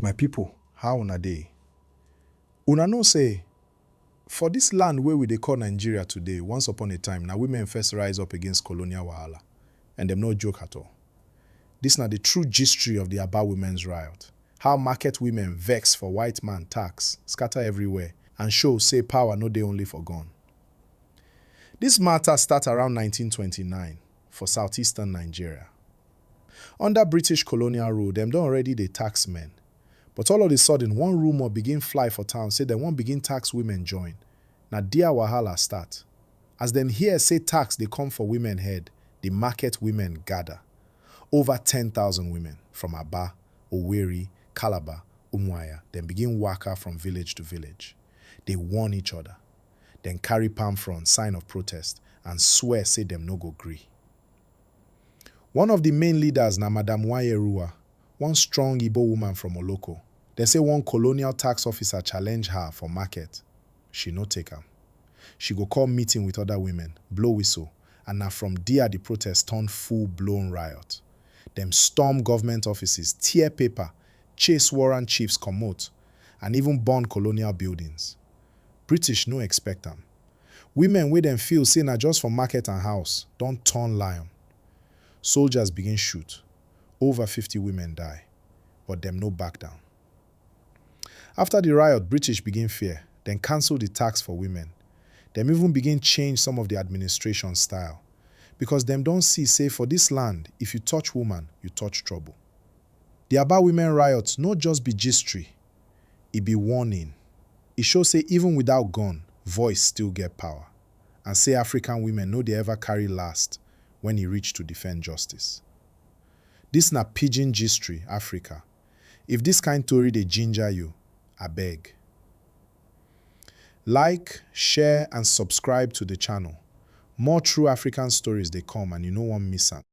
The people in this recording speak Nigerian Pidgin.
My people, how una dey? Una know say, for this land where we dey call Nigeria today, once upon a time, na women first rise up against colonial wahala, and them no joke at all. This na the true Gistory of the Aba Women Riot. How market women vex for white man tax, scatter everywhere, and show say power no dey only for gun. This matter start around 1929 for southeastern Nigeria. Under British colonial rule, them don already dey tax men. But all of a sudden, one rumor begin fly for town say dem wan begin tax women join. Na there wahala start. As dem hear say tax dey come for women head, the market women gather. Over 10,000 women from Aba, Owerri, Calabar, Umuahia, dem begin waka from village to village. They warn each other. Then carry palm frond, sign of protest, and swear say dem no go gree. One of the main leaders na Madam Nwanyeruwa, one strong Igbo woman from Oloko. They say one colonial tax officer challenge her for market. She no take am. She go call meeting with other women, blow whistle, and na from there the protest turn full-blown riot. Them storm government offices, tear paper, chase warrant chiefs comot, and even burn colonial buildings. British no expect am. Women wey dem feel say na just for market and house don turn lion. Soldiers begin shoot. Over 50 women die, but them no back down. After the riot, British begin fear, then cancel the tax for women. Them even begin change some of the administration style, because them don't see say for this land, if you touch woman, you touch trouble. The Aba Women Riot no just be Gistory, it be warning. It shows say even without gun, voice still get power, and say African women no dey ever carry last when e reach to defend justice. This na Pidgin Gistory, Africa. If this kind story dey ginger you, abeg. Like, share, and subscribe to the channel. More true African stories dey come and you no wan miss am.